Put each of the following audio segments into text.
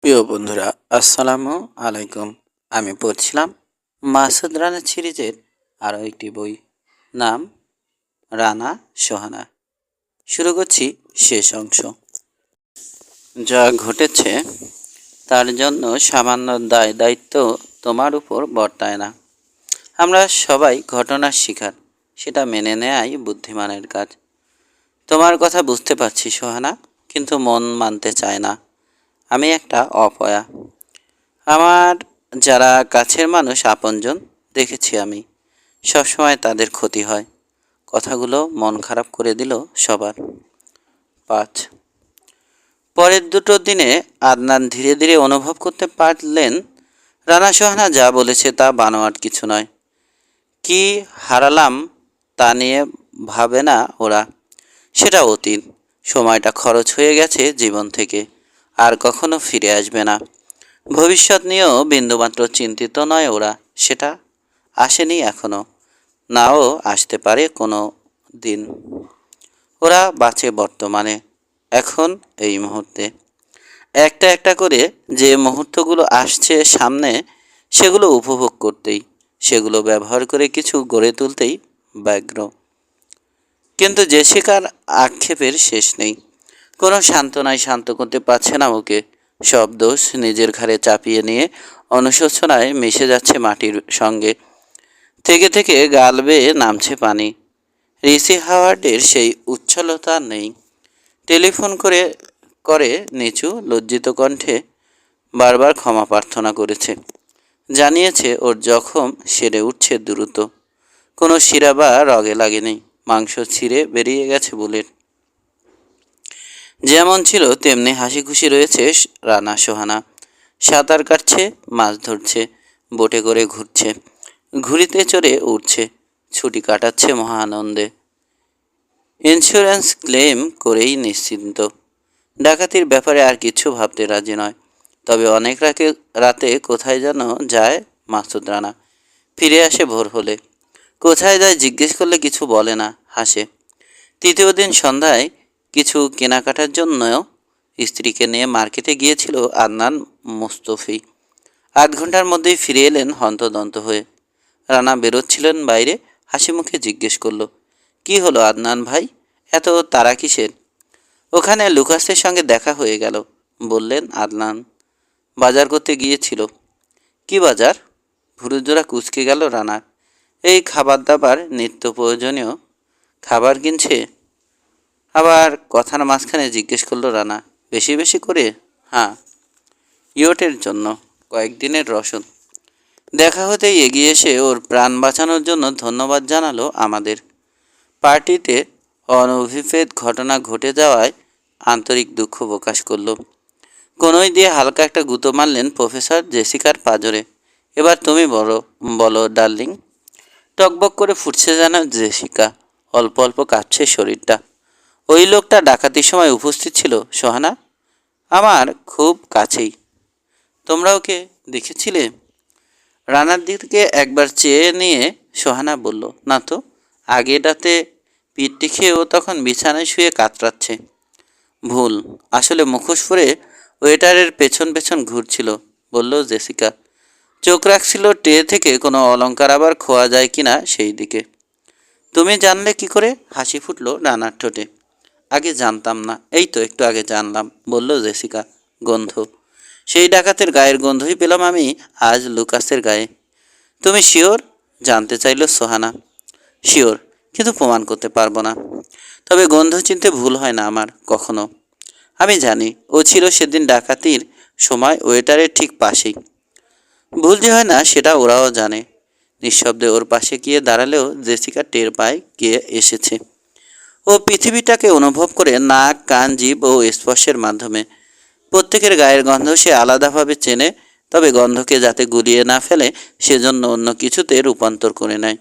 প্রিয় বন্ধুরা, আসসালামু আলাইকুম। আমি পড়ছিলাম মাসুদ রানা সিরিজের আরও একটি বই, নাম রানা সোহানা। শুরু করছি শেষ অংশ। যা ঘটেছে তার জন্য সামান্য দায় দায়িত্ব তোমার উপর বর্তায় না। আমরা সবাই ঘটনার শিকার, সেটা মেনে নেয়াই বুদ্ধিমানের কাজ। তোমার কথা বুঝতে পারছি সোহানা, কিন্তু মন মানতে চায় না। আমি একটা অপয়া। আমার যারা কাছের মানুষ, আপনজন দেখেছি আমি, সবসময় তাদের ক্ষতি হয়। কথাগুলো মন খারাপ করে দিল সবার। 5 পরের দুটো দিনে আদনান ধীরে ধীরে অনুভব করতে পারলেন রানা সোহানা যা বলেছে তা বানোয়াট কিছু নয়। কি হারালাম তা নিয়ে ভাবে না ওরা, সেটা অতীত। সময়টা খরচ হয়ে গেছে জীবন থেকে, আর কখনো ফিরে আসবে না। ভবিষ্যৎ নিয়েও বিন্দুমাত্র চিন্তিত নয় ওরা, সেটা আসেনি এখনো, নাও আসতে পারে কোনো দিন। ওরা বাঁচে বর্তমানে, এখন, এই মুহূর্তে। একটা একটা করে যে মুহূর্তগুলো আসছে সামনে, সেগুলো উপভোগ করতেই, সেগুলো ব্যবহার করে কিছু গড়ে তুলতেই ব্যগ্র। কিন্তু জেসিকার আক্ষেপের শেষ নেই। কোনো সান্ত্বনায় শান্ত করতে পারছে না ওকে। সব দোষ নিজের ঘাড়ে চাপিয়ে নিয়ে অনুশোচনায় মিশে যাচ্ছে মাটির সঙ্গে। থেকে থেকে গাল বেয়ে নামছে পানি। রিসি হাওয়ার্ডের সেই উচ্ছলতা নেই। টেলিফোন করে করে নিচু লজ্জিত কণ্ঠে বারবার ক্ষমা প্রার্থনা করেছে। জানিয়েছে ওর জখম সেরে উঠছে দ্রুত। কোনো শিরা বা রগে লাগেনি, মাংস ছিঁড়ে বেরিয়ে গেছে বুলেট। যেমন ছিল তেমনি হাসি খুশি রয়েছে রানা সোহানা। সাঁতার কাটছে, মাছ ধরছে, বোটে করে ঘুরছে, ঘুড়িতে চড়ে উঠছে, ছুটি কাটাচ্ছে মহা আনন্দে। ইন্স্যুরেন্স ক্লেম করেই নিশ্চিন্ত। ডাকাতির ব্যাপারে আর কিছু ভাবতে রাজি নয়। তবে অনেক রাতে কোথায় যেন যায় মাসুদ রানা। ফিরে আসে ভোর হলে। কোথায় যায় জিজ্ঞেস করলে কিছু বলে না, হাসে। তৃতীয় দিন সন্ধ্যায় কিছু কেনাকাটার জন্য স্ত্রীকে নিয়ে মার্কেটে গিয়েছিল আদনান মুস্তফি। 8 ঘন্টার মধ্যেই ফিরে এলেন হন্তদন্ত হয়ে। রানা বেরোচ্ছিলেন বাইরে, হাসি মুখে জিজ্ঞেস করলো, কি হলো আদনান ভাই, এত তাড়া কিসের? ওখানে লুকাসের সঙ্গে দেখা হয়ে গেল, বললেন আদনান। বাজার করতে গিয়েছিল। কি বাজার? ভুরুজোড়া কুঁচকে গেল রানার। এই খাবার দাবার, নিত্য প্রয়োজনীয় খাবার কিনছে। আবার কথার মাঝখানে জিজ্ঞেস করলো রানা, বেশি বেশি করে? হ্যাঁ, ইয়টের জন্য কয়েকদিনের রসদ। দেখা হতেই এগিয়ে এসে ওর প্রাণ বাঁচানোর জন্য ধন্যবাদ জানালো আমাদের। পার্টিতে অনভিপ্রেত ঘটনা ঘটে যাওয়ায় আন্তরিক দুঃখ প্রকাশ করল। কোনোই দিয়ে হালকা একটা গুঁতো মারলেন প্রফেসর জেসিকার পাঁজরে। এবার তুমি বলো ডার্লিং। টকবক করে ফুটছে যেন জেসিকা, অল্প অল্প কাঁপছে শরীরটা। ওই লোকটা ডাকাতির সময় উপস্থিত ছিল সোহানা, আমার খুব কাছেই। তোমরা ওকে দেখেছিলে? রানার দিকে একবার চেয়ে নিয়ে সোহানা বলল, না তো, আগে রাতে পিঠটি খেয়ে ও তখন বিছানায় শুয়ে কাতরাচ্ছে। ভুল, আসলে মুখোশ পরে ওয়েটারের পেছন পেছন ঘুরছিল, বলল জেসিকা। চোখ রাখছিল ট্রে থেকে কোনো অলংকার আবার খোয়া যায় কিনা সেই দিকে। তুমি জানলে কি করে? হাসি ফুটল রানার ঠোঁটে। আগে জানতাম না, এই তো একটু আগে জানলাম, বলল জেসিকা। গন্ধ, সেই ডাকাতের গায়ের গন্ধই পেলাম আমি আজ লুকাসের গায়ে। তুমি শিওর? জানতে চাইল সোহানা। শিওর, কিন্তু প্রমাণ করতে পারবো না। তবে গন্ধ চিনতে ভুল হয় না আমার কখনো। আমি জানি ও ছিল সেদিন ডাকাতির সময় ওয়েটারের ঠিক পাশেই। ভুল যে হয় না সেটা ওরাও জানে। নিঃশব্দে ওর পাশে গিয়ে দাঁড়ালেও জেসিকা টের পায় কে এসেছে। ও পৃথিবীটাকে অনুভব করে নাক, কান, জিভ ও স্পর্শের মাধ্যমে। প্রত্যেকের গায়ের গন্ধ সে আলাদাভাবে চেনে, তবে গন্ধকে যাতে গুলিয়ে না ফেলে সেজন্য অন্য কিছুতে রূপান্তর করে নেয়।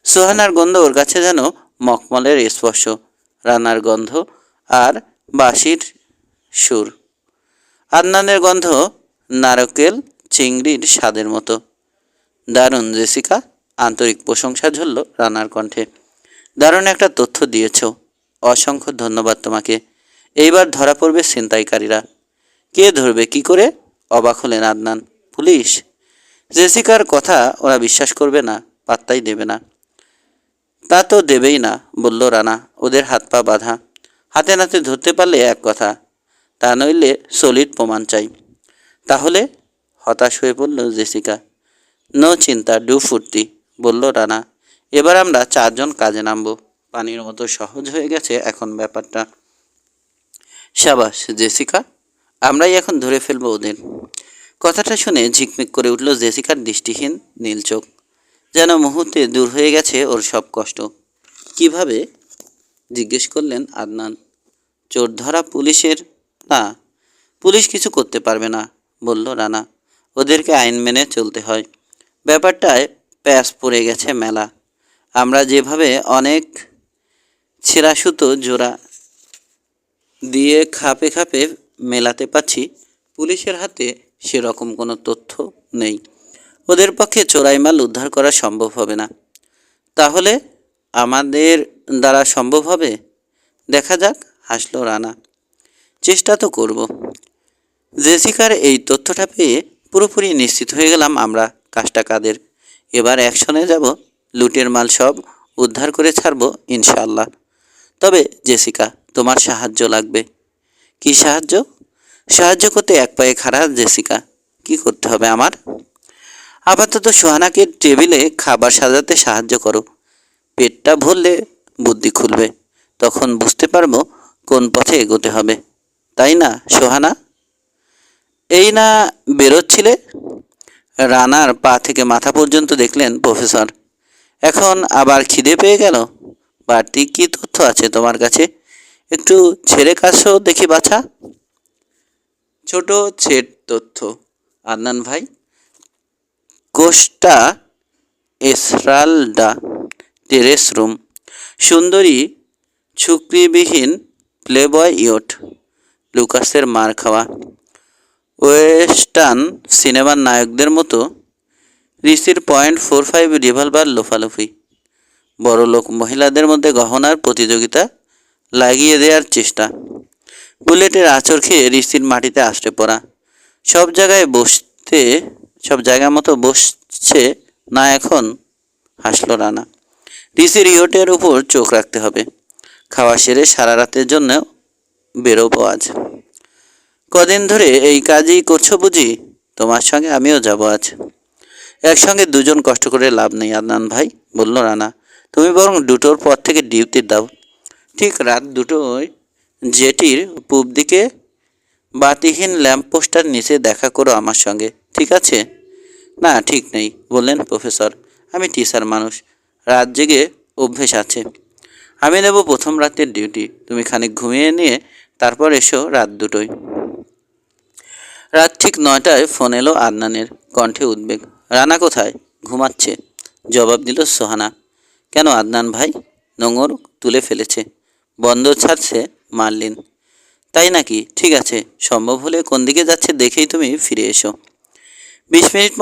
সোহানার গন্ধ ওর কাছে যেন মখমলের স্পর্শ, রানার গন্ধ আর বাঁশির সুর, আদনানের গন্ধ নারকেল চিংড়ির স্বাদের মতো। দারুণ জেসিকা, আন্তরিক প্রশংসা ঝরল রানার কণ্ঠে। দারুণ একটা তথ্য দিয়েছ, অসংখ্য ধন্যবাদ তোমাকে। এইবার ধরা পড়বে ছিনতাইকারীরা। কে ধরবে কি করে? অবাক হলেন আদনান। পুলিশ? জেসিকার কথা ওরা বিশ্বাস করবে না, পাত্তাই দেবে না। তা তো দেবেই না, বলল রানা। ওদের হাত পা বাঁধা, হাতে নাতে ধরতে পারলে এক কথা, তা নইলে সলিড প্রমাণ চাই। তাহলে? হতাশ হয়ে পড়ল জেসিকা। নো চিন্তা, ডু ফুর্তি, বলল রানা। এবার আমরা চারজন কাজে নামবো। পানির মতো সহজ হয়ে গেছে এখন ব্যাপারটা। সাবাস জেসিকা, আমরাই এখন ধরে ফেলবো ওদের। কথাটা শুনে ঝিকমিক করে উঠল জেসিকার দৃষ্টিহীন নীল চোখ। যেন মুহূর্তে দূর হয়ে গেছে ওর সব কষ্ট। কিভাবে? জিজ্ঞেস করলেন আদনান। চোর ধরা পুলিশের? না, পুলিশ কিছু করতে পারবে না, বলল রানা। ওদেরকে আইন মেনে চলতে হয়। ব্যাপারটায় প্যাঁচ পড়ে গেছে মেলা। আমরা যেভাবে অনেক ছেঁড়া সুতো জোড়া দিয়ে খাপে খাপে মেলাতে পারছি, পুলিশের হাতে সেরকম কোনো তথ্য নেই। ওদের পক্ষে চোরাই মাল উদ্ধার করা সম্ভব হবে না। তাহলে আমাদের দ্বারা সম্ভব হবে? দেখা যাক, হাসল রানা। চেষ্টা তো করব। জেসিকার এই তথ্যটা পেয়ে পুরোপুরি নিশ্চিত হয়ে গেলাম আমরা কাজটা কাদের। এবার অ্যাকশনে যাব, লুটের মাল সব উদ্ধার করে ছাড়ব ইনশাআল্লাহ। তবে জেসিকা, তোমার সাহায্য লাগবে। কি সাহায্য? সাহায্য করতে এক পায়ে খাড়া জেসিকা। কি করতে হবে আমার? আপাতত সোহানাকে টেবিলে খাবার সাজাতে সাহায্য করো। পেটটা ভরলে বুদ্ধি খুলবে, তখন বুঝতে পারবো কোন পথে এগোতে হবে। তাই না সোহানা? এই না বেরোচ্ছিলে? রানার পা থেকে মাথা পর্যন্ত দেখলেন প্রফেসর। এখন আবার খিদে পেয়ে গেল? বাড়তি কি তথ্য আছে তোমার কাছে? একটু ছেড়ে কাছো দেখি বাছা। ছোট ছেট তথ্য আদনান ভাই। কোস্টা এসরালডা টেরেস রুম, সুন্দরী ছুকরিবিহীন প্লেবয় ইয়ট, লুকাসের মার খাওয়া, ওয়েস্টার্ন সিনেমার নায়কদের মতো রিসির .45 রিভলভার লোফালোফি, বড়লোক মহিলাদের মধ্যে গহনার প্রতিযোগিতা লাগিয়ে দেওয়ার চেষ্টা, বুলেটের আঁচড় খেয়ে রিসির মাটিতে আছড়ে পড়া। সব জায়গা মতো বসছে না এখন, হাসল রানা। রিসির ইয়টের উপর চোখ রাখতে হবে। খাওয়া সেরে সারা রাতের জন্য বেরোবো আজ। কদিন ধরে এই কাজই করছো বুঝি? তোমার সঙ্গে আমিও যাব আজ। একসঙ্গে দুজন কষ্ট করে লাভ নেই আদনান ভাই, বলল রানা। তুমি বরং দুটোর পর থেকে ডিউটি দাও। ঠিক রাত দুটোয় জেটির পূব দিকে বাতিহীন ল্যাম্পপোস্টার নিচে দেখা করো আমার সঙ্গে, ঠিক আছে? না, ঠিক নেই, বললেন প্রফেসর। আমি টিচার মানুষ, রাত জেগে অভ্যেস আছে। আমি নেব প্রথম রাতের ডিউটি। তুমি খানিক ঘুমিয়ে নিয়ে তারপর এসো রাত দুটোয়। রাত ঠিক 9টায় ফোন এলো আদনানের, কণ্ঠে উদ্বেগ। রানা কোথায়? ঘুমাচ্ছে, জবাব দিল সোহানা। কেন আদনান ভাই? নোঙর তুলে ফেলেছে। বন্দর ছাড়ছে মার্লিন। তাই নাকি? ঠিক আছে, সম্ভব হলে কোন দিকে যাচ্ছে দেখেই তুমি ফিরে এসো। 20 মিনিট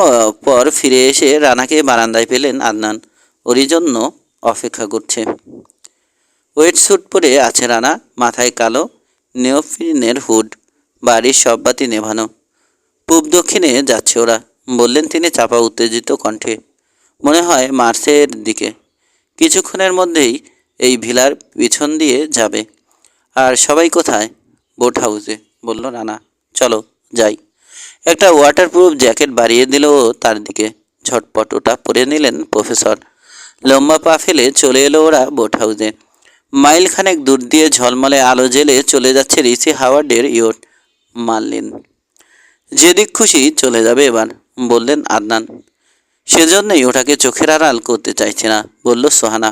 পর ফিরে এসে রানাকে বারান্দায় পেলেন আদনান। ওরই জন্য অপেক্ষা করছে। ওয়েট স্যুট পরে আছে রানা, মাথায় কালো নিওপ্রিনের হুড। বাড়ির সব বাতি নেভানো। পূব দক্ষিণে যাচ্ছে ওরা, বললেন তিনি চাপা উত্তেজিত কণ্ঠে। মনে হয় মার্সের দিকে। কিছুক্ষণের মধ্যেই এই ভিলার পিছন দিয়ে যাবে। আর সবাই কোথায়? বোট হাউসে, বলল রানা। চলো যাই। একটা ওয়াটারপ্রুফ জ্যাকেট বাড়িয়ে দিল তার দিকে। ঝটপট ওটা পরে নিলেন প্রফেসর। লম্বা পা ফেলে চলে এলো ওরা বোট হাউসে। মাইল খানেক দূর দিয়ে ঝলমলে আলো জেলে চলে যাচ্ছে রিসি হাওয়ার্ডের ইয়ট মার্লিন। যেদিক খুশি চলে যাবে এবার, বললেন আদনান। সেজন্যই ওটাকে চোখের আড়াল করতে চাইছে না, বলল সোহানা।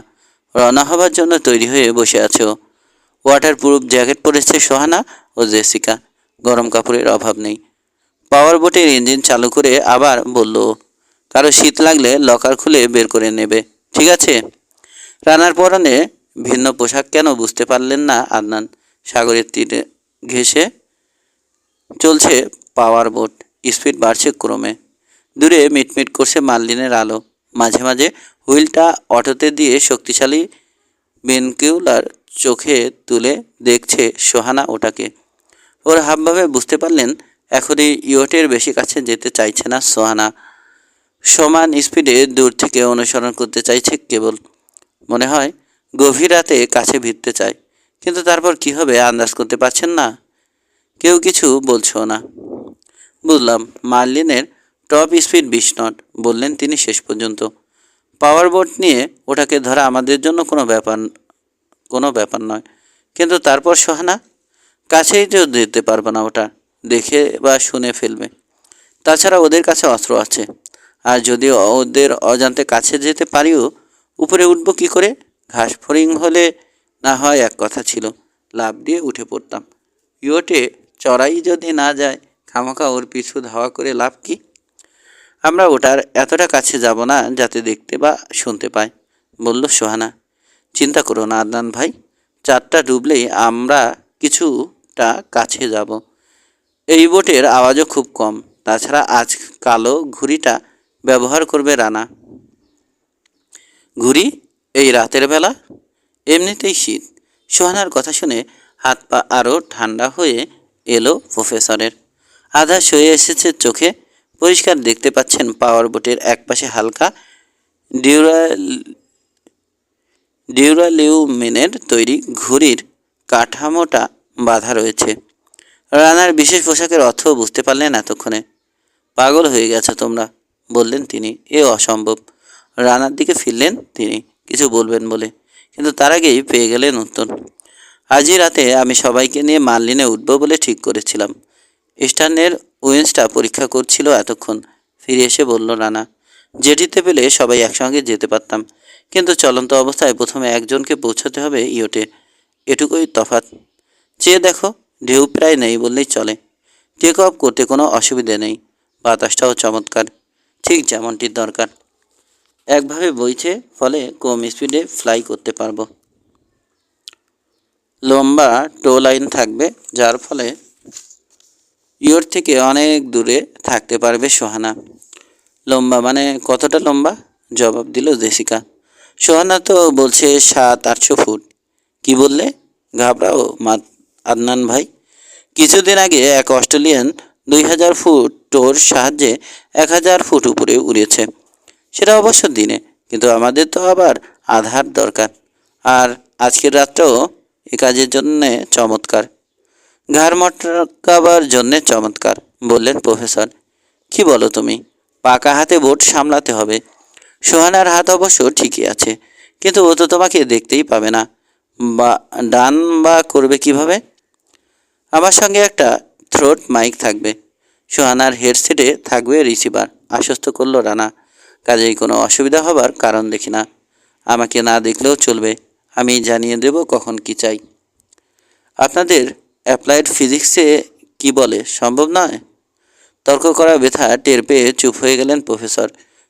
রওনা হবার জন্য তৈরি হয়ে বসে আছে ও। ওয়াটারপ্রুফ জ্যাকেট পরেছে সোহানা ও জেসিকা। গরম কাপড়ের অভাব নেই। পাওয়ার বোটের ইঞ্জিন চালু করে আবার বলল, কারো শীত লাগলে লকার খুলে বের করে নেবে, ঠিক আছে? রানার পরনে ভিন্ন পোশাক কেন বুঝতে পারলেন না আদনান। সাগরের তীরে ঘেঁষে চলছে পাওয়ার বোট, স্পিড বাড়ছে ক্রমে। দূরে মিটমিট করছে মার্লিনের আলো। মাঝে মাঝে হুইলটা অটোতে দিয়ে শক্তিশালী বিনকিউলার চোখে তুলে দেখছে সোহানা ওটাকে। ওর হাবভাবে বুঝতে পারলেন এখন এই ইয়টের বেশি কাছে যেতে চাইছে না সোহানা। সমান স্পিডে দূর থেকে অনুসরণ করতে চাইছে কেবল। মনে হয় গভীর রাতে কাছে ভিড়তে চায়, কিন্তু তারপর কি হবে আন্দাজ করতে পারছেন না। কেউ কিছু বলছেও না। বুঝলাম, মার্লিনের টপ স্পিড 20 নট বললেন তিনি শেষ পর্যন্ত। পাওয়ার বোট নিয়ে ওটাকে ধরা আমাদের জন্য কোনো ব্যাপার নয়। কিন্তু তারপর সোহানা, কাছেই তো যেতে পারবো না ওটা, দেখে বা শুনে ফেলবে। তাছাড়া ওদের কাছে অস্ত্র আছে, আর যদি ওদের অজান্তে কাছে যেতে পারিও, উপরে উঠবো কী করে? ঘাস ফড়িং হলে না হয় এক কথা ছিল, লাফ দিয়ে উঠে পড়তাম। ইয়োটে চড়াই যদি না যায়, খামাখা ওর পিছু ধাওয়া করে লাভ কি? আমরা ওটার এতটা কাছে যাব না যাতে দেখতে বা শুনতে পাই, বলল সোহানা। চিন্তা করো না আদনান ভাই, চারটা ডুবলেই আমরা কিছুটা কাছে যাব। এই বোটের আওয়াজও খুব কম। তাছাড়া আজ কালো ঘুড়িটা ব্যবহার করবে রানা। ঘুড়ি? এই রাতের বেলা? এমনিতেই শীত। সোহানার কথা শুনে হাত পা আরও ঠান্ডা হয়ে এলো প্রফেসরের। আধা সয়ে এসেছে চোখে। পরিষ্কার দেখতে পাচ্ছেন পাওয়ার বোটের একপাশে হালকা ডিউরা ডিউরালিউমিনের তৈরি ঘুড়ির কাঠামোটা বাঁধা রয়েছে। রানার বিশেষ পোশাকের অর্থ বুঝতে পারলেন এতক্ষণে। পাগল হয়ে গেছো তোমরা, বললেন তিনি। এ অসম্ভব। রানার দিকে ফিরলেন তিনি, কিছু বলবেন বলে, কিন্তু তার আগেই পেয়ে গেলেন উত্তর। আজই রাতে আমি সবাইকে নিয়ে মার্লিনে উঠব বলে ঠিক করেছিলাম। স্টার্নের উইন্সটা পরীক্ষা করছিল এতক্ষণ। ফিরে এসে বলল রানা, জেটিতে পেলে সবাই একসঙ্গে যেতে পারতাম, কিন্তু চলন্ত অবস্থায় প্রথমে একজনকে পৌঁছতে হবে ইয়োটে। এটুকুই তফাৎ। চেয়ে দেখো, ঢেউ প্রায় নেই বললেই চলে। টেক অফ করতে কোনো অসুবিধে নেই। বাতাসটাও চমৎকার, ঠিক যেমনটির দরকার। একভাবে বইছে, ফলে কম স্পিডে ফ্লাই করতে পারবো। লম্বা টো লাইন থাকবে, যার ফলে ইয়োর থেকে অনেক দূরে থাকতে পারবে সোহানা। লম্বা মানে কতটা লম্বা? জবাব দিল জেসিকা। সোহানা তো বলছে 700-800 ফুট। কি বললে? ঘাবড়াও আদনান ভাই। কিছুদিন আগে এক অস্ট্রেলিয়ান 2000 ফুট টোর সাহায্যে 1000 ফুট উপরে উড়েছে। সেটা অবশ্য দিনে, কিন্তু আমাদের তো আবার আধার দরকার। আর আজকের রাতটাও এ কাজের জন্যে চমৎকার। ঘাড় মটকাবার জন্যে চমৎকার, বললেন প্রফেসর। কি বলো তুমি? পাকা হাতে বোট সামলাতে হবে। সোহানার হাত অবশ্য ঠিকই আছে, কিন্তু ও তো তোমাকে দেখতেই পাবে না। বা ডান বা করবে কিভাবে? আমার সঙ্গে একটা থ্রোট মাইক থাকবে। সোহানার হেডসেটে থাকবে রিসিভার, আশ্বস্ত করল রানা। কাজেই কোনো অসুবিধা হবার কারণ দেখি না। আমাকে না দেখলেও চলবে, আমি জানিয়ে দেব কখন কি চাই। আপনাদের অ্যাপ্লাইড ফিজিক্সে কি বলে, সম্ভব নয়? তর্ক করা ব্যথা টের পেয়ে চুপ হয়ে গেলেন প্রফেসর।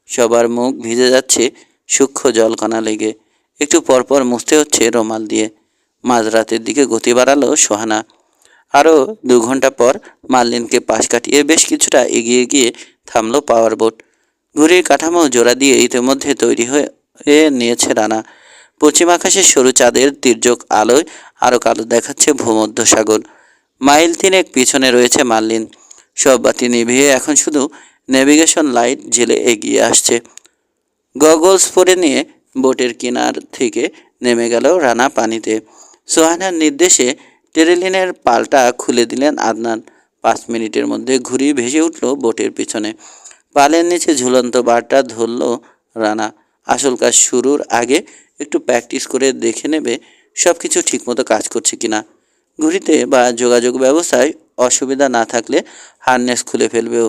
সবার মুখ ভিজে যাচ্ছে সূক্ষ্ম জলকণা লেগে। একটু পরপর মুছতে হচ্ছে রুমাল দিয়ে। মাঝরাতের দিকে গতি বাড়ালো সোহানা। আরও 2 ঘন্টা পর মার্লিনকে পাশ কাটিয়ে বেশ কিছুটা এগিয়ে গিয়ে থামলো পাওয়ার বোট। ঘুড়ির কাঠামো জোড়া দিয়ে ইতিমধ্যে তৈরি হয়ে নিয়েছে রানা। পশ্চিম আকাশের সরু চাঁদের তির্যক আলোয় আরও কালো দেখাচ্ছে ভূমধ্যসাগর। মাইল 3 পিছনে রয়েছে মার্লিন। সব বাতি নিভিয়ে এখন শুধু নেভিগেশন লাইট জেলে এগিয়ে আসছে। গগলস পরে নিয়ে বোটের কিনার থেকে নেমে গেল রানা পানিতে। সোহানার নির্দেশে টেরেলিনের পালটা খুলে দিলেন আদনান। 5 মিনিটের মধ্যে ঘুড়ি ভেসে উঠল বোটের পিছনে। পালের নিচে ঝুলন্ত বারটা ধরল রানা। আসল কাজ শুরুর আগে একটু প্র্যাকটিস করে দেখে নেবে সব কিছু ঠিকমতো কাজ করছে কিনা। ঘুড়িতে বা যোগাযোগ ব্যবস্থায় অসুবিধা না থাকলে হারনেস খুলে ফেলবেও।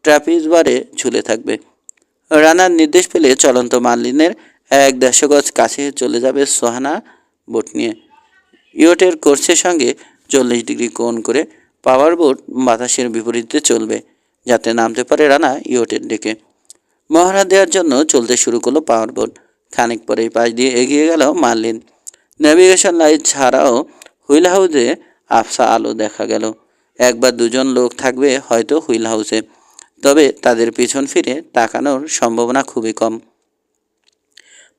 ট্রাপিজ বারে ঝুলে থাকবে। রানার নির্দেশ পেলে চলন্ত মার্লিনের 1-150 গজ কাছে চলে যাবে সোহানা বোট নিয়ে। ইয়োটের কোর্সের সঙ্গে 40 ডিগ্রি কোণ করে পাওয়ার বোট বাতাসের বিপরীতে চলবে, যাতে নামতে পারে রানা ইয়োটের ডেকে। মহড়া দেওয়ার জন্য চলতে শুরু করলো পাওয়ার বোট। খানিক পরেই পাশ দিয়ে এগিয়ে গেল মার্লিন। নেভিগেশন লাইট ছাড়াও হুইল হাউসে আবছা আলো দেখা গেল। 1 বা 2 জন লোক থাকবে হয়তো হুইল হাউসে, তবে তাদের পিছন ফিরে তাকানোর সম্ভাবনা খুবই কম।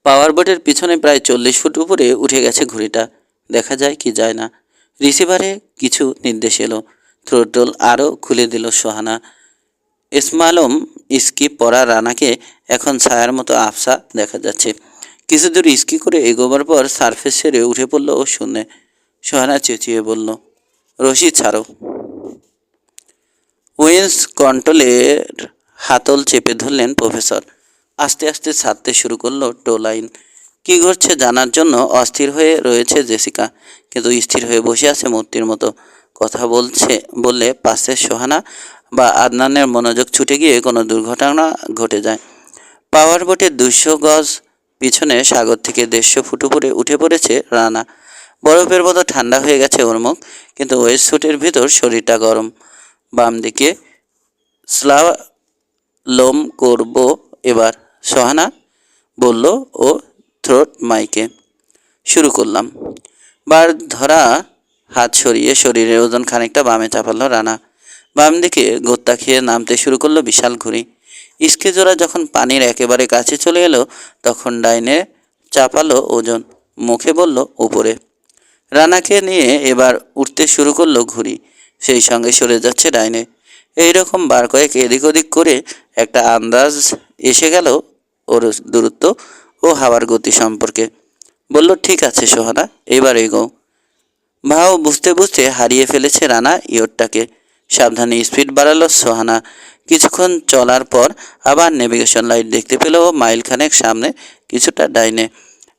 পাওয়ার বোটের পিছনে প্রায় 40 ফুট উপরে উঠে গেছে ঘুড়িটা। দেখা যায় কি যায় না। রিসিভারে কিছু নির্দেশ এলো। থ্রোটল আরও খুলে দিল সোহানা। ইসমালম স্কি পরা রানাকে এখন ছায়ার মতো আফসা দেখা যাচ্ছে। কিছু দূর স্কি করে এগোবার পর সারফেস ছেড়ে উঠে পড়ল ও শূন্যে। সোহানা চেঁচিয়ে বলল, রশি ছাড়ো। উইন্স কন্ট্রোলের হাতল চেপে ধরলেন প্রফেসর। আস্তে আস্তে ছাড়তে শুরু করলো টো লাইন। কী ঘটছে জানার জন্য অস্থির হয়ে রয়েছে জেসিকা, কিন্তু স্থির হয়ে বসে আছে মূর্তির মতো। কথা বললে পাশের সোহানা বা আদনানের মনোযোগ ছুটে গিয়ে কোনো দুর্ঘটনা ঘটে যায়। পাওয়ার বোটের 200 গজ পিছনে সাগর থেকে 150 ফুট উপরে উঠে পড়েছে রানা। বরফের মতো ঠান্ডা হয়ে গেছে ওর মুখ, কিন্তু ওয়েস্ট স্যুটের ভিতর শরীরটা গরম। বাম দিকে স্লালোম করব এবার, সোহানা বলল ও থ্রোট মাইকে। শুরু করলাম। বার ধরা হাত সরিয়ে শরীরের ওজন খানিকটা বামে চাপালো রানা। বাম দিকে গোত্তা খেয়ে নামতে শুরু করলো বিশাল ঘুড়ি। ইস্কেজোড়া যখন পানির একেবারে কাছে চলে এলো তখন ডাইনে চাপালো ওজন, মুখে বলল উপরে। রানাকে নিয়ে এবার উঠতে শুরু করলো ঘুড়ি, সেই সঙ্গে সরে যাচ্ছে ডাইনে। এইরকম বার কয়েক এদিক ওদিক করে একটা আন্দাজ এসে গেল ওর দূরত্ব ও হাওয়ার গতি সম্পর্কে। বলল, ঠিক আছে সোহানা, এবার এগো। ভাও বুঝতে বুঝতে হারিয়ে ফেলেছে রানা ইয়টটাকে। সাবধানে স্পিড বাড়ালো সোহানা। কিছুক্ষণ চলার পর আবার নেভিগেশন লাইট দেখতে পেল ও মাইলখানেক সামনে কিছুটা ডাইনে।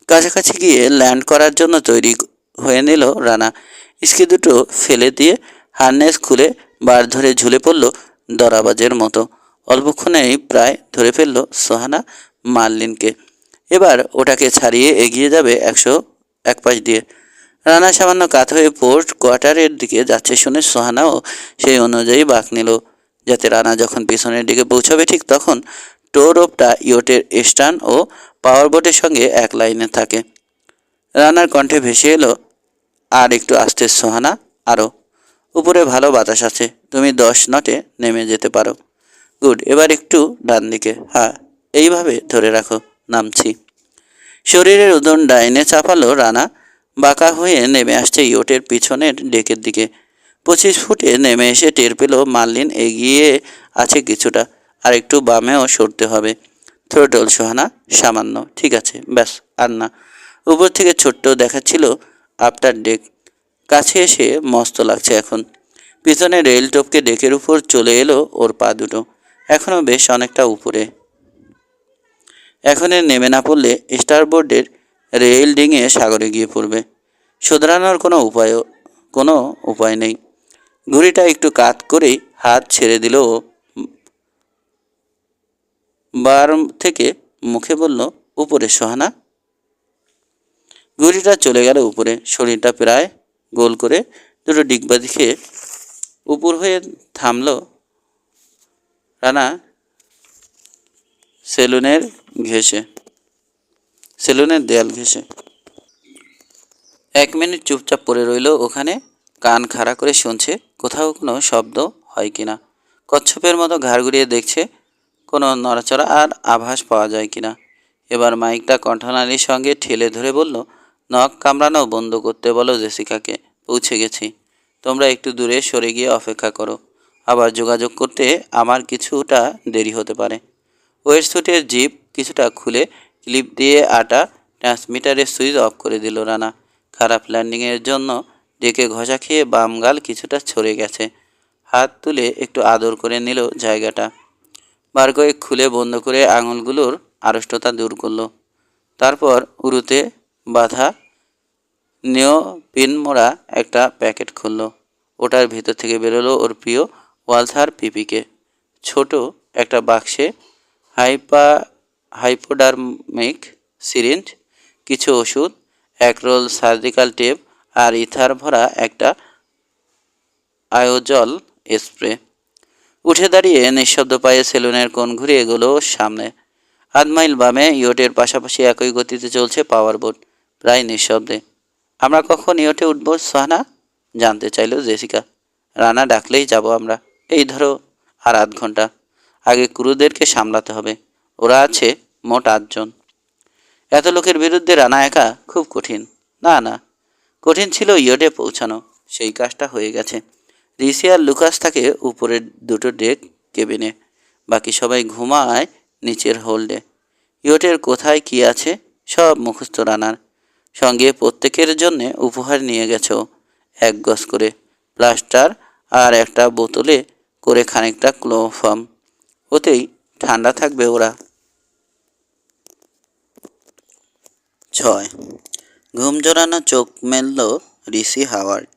কাছাকাছি গিয়ে ল্যান্ড করার জন্য তৈরি হয়ে নিল রানা। স্কি দুটো ফেলে দিয়ে হারনেস খুলে বার ধরে ঝুলে পড়ল দরাবাজের মতো। অল্পক্ষণেই প্রায় ধরে ফেলল সোহানা মার্লিনকে। এবার ওটাকে ছাড়িয়ে এগিয়ে যাবে 101 পাশ দিয়ে। রানা সামান্য কাত হয়ে পোর্ট কোয়ার্টারের দিকে যাচ্ছে শুনে সোহানাও সেই অনুযায়ী বাঁক নিল, যাতে রানা যখন পিছনের দিকে পৌঁছাবে ঠিক তখন টো রোপটা ইয়টের স্টার্ন ও পাওয়ার বোটের সঙ্গে এক লাইনে থাকে। রানার কণ্ঠে ভেসে এলো, আর একটু আস্তে সোহানা, আরও উপরে ভালো বাতাস আছে, তুমি 10 নটে নেমে যেতে পারো। গুড, এবার একটু ডান দিকে, হ্যাঁ এইভাবে ধরে রাখো, নামছি। শরীরের ওজন ডাইনে চাপালো রানা। বাঁকা হয়ে নেমে আসছে ইয়টের পিছনের ডেকের দিকে। 25 ফুটে নেমে এসে টের পেল মার্লিন এগিয়ে আছে কিছুটা, আর একটু বামেও সরতে হবে। থ্রোটল সোহানা, সামান্য, ঠিক আছে, ব্যাস আর না। উপর থেকে ছোট্ট দেখাচ্ছিল আফটার ডেক, কাছে এসে মস্ত লাগছে এখন। পিছনে রেল টপকে ডেকের উপর চলে এলো ওর পা দুটো, এখনও বেশ অনেকটা উপরে। এখন নেমে না পড়লে স্টারবোর্ডের রেল ডিঙে সাগরে গিয়ে পড়বে। শোধরানোর কোনো উপায় নেই। ঘুড়িটা একটু কাত করেই হাত ছেড়ে দিল ও বার থেকে মুখে বলল, উপরে সোহানা। ঘুড়িটা চলে গেল উপরে। শরীরটা প্রায় গোল করে দুটো ডিগবাজি দিকে উপর হয়ে থামল রানা সেলুনের দেয়াল ঘেঁষে। 1 মিনিট চুপচাপ পড়ে রইল ওখানে, কান খাড়া করে শুনছে কোথাও কোনো শব্দ হয় কিনা। কচ্ছপের মতো ঘাড় ঘুরিয়ে দেখছে কোনো নড়াচড়া আর আভাস পাওয়া যায় কিনা। এবার মাইকটা কণ্ঠনালীর সঙ্গে ঠেলে ধরে বলল, নখ কামড়ানো বন্ধ করতে বলো জেসিকাকে, পৌঁছে গেছি। তোমরা একটু দূরে সরে গিয়ে অপেক্ষা করো, আবার যোগাযোগ করতে আমার কিছুটা দেরি হতে পারে। ওয়েটস্যুটের জিপ কিছুটা খুলে ক্লিপ দিয়ে আটা ট্রান্সমিটারের সুইচ অফ করে দিল রানা। খারাপ ল্যান্ডিংয়ের জন্য ডেকে ঘষা খেয়ে বাম গাল কিছুটা ছড়ে গেছে। হাত তুলে একটু আদর করে নিল জায়গাটা। বার কয়েক খুলে বন্ধ করে আঙুলগুলোর আড়ষ্টতা দূর করলো। তারপর উরুতে বাঁধা নিওপিন মোড়া একটা প্যাকেট খুলল। ওটার ভেতর থেকে বেরোলো ওর প্রিয় ওয়ালথার পিপিকে। ছোট একটা বাক্সে হাইপোডার্মিক সিরিঞ্জ, কিছু ওষুধ, 1 রোল সার্জিক্যাল টেপ আর ইথার ভরা একটা আয়োজল স্প্রে। উঠে দাঁড়িয়ে নিঃশব্দ পায়ে সেলুনের কোণ ঘুরে এগোলো সামনে। 1/2 মাইল বামে ইয়টের পাশাপাশি একই গতিতে চলছে পাওয়ার বোট, প্রায় নিঃশব্দে। আমরা কখন ইয়টে উঠব সোহানা, জানতে চাইল জেসিকা। রানা ডাকলেই যাব আমরা। এই ধরো আর 1/2 ঘন্টা। আগে ক্রুদেরকে সামলাতে হবে, ওরা আছে মোট 8 জন। এত লোকের বিরুদ্ধে রানা একা, খুব কঠিন। না, কঠিন ছিল ইয়টে পৌঁছানো, সেই কাজটা হয়ে গেছে। ঋষি আর লুকাস থাকে উপরের দুটো ডেক কেবিনে, বাকি সবাই ঘুমায় নিচের হোল্ডে। ইয়টের কোথায় কি আছে সব মুখস্থ রানার। সঙ্গে প্রত্যেকের জন্যে উপহার নিয়ে গেছো, 1 গজ করে প্লাস্টার আর একটা বোতলে করে খানিকটা ক্লোফার্ম, ওতেই ঠান্ডা থাকবে ওরা। 6 ঘুম জড়ানো চোখ মেলল ঋষি হাওয়ার্ড।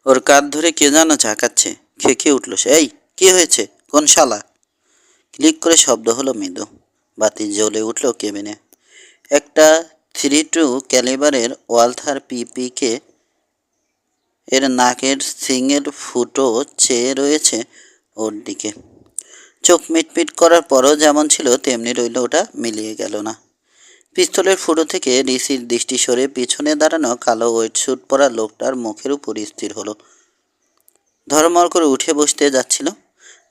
ওর কাঁধ ধরে কে যেন ঝাঁকাচ্ছে। খেকিয়ে উঠল সে। এই কি হয়েছে? কোন শালা? ক্লিক করে শব্দ হলো মৃদু। বাতি জ্বলে উঠল কেবিনে। একটা 32 ক্যালিবারের ওয়ালথার পিপিকে এর নাকের সিঙ্গেল ফুটো চেয়ে রয়েছে ওর দিকে। চোখ মিটমিট করার পরও যেমন ছিল তেমনি রইল, ওটা মিলিয়ে গেল না। পিস্তলের ফুটো থেকে ঋষির দৃষ্টি সরে পিছনে দাঁড়ানো কালো ওয়েটস্যুট পরা লোকটার মুখের উপর স্থির হলো। ধর্মর করে উঠে বসতে যাচ্ছিল,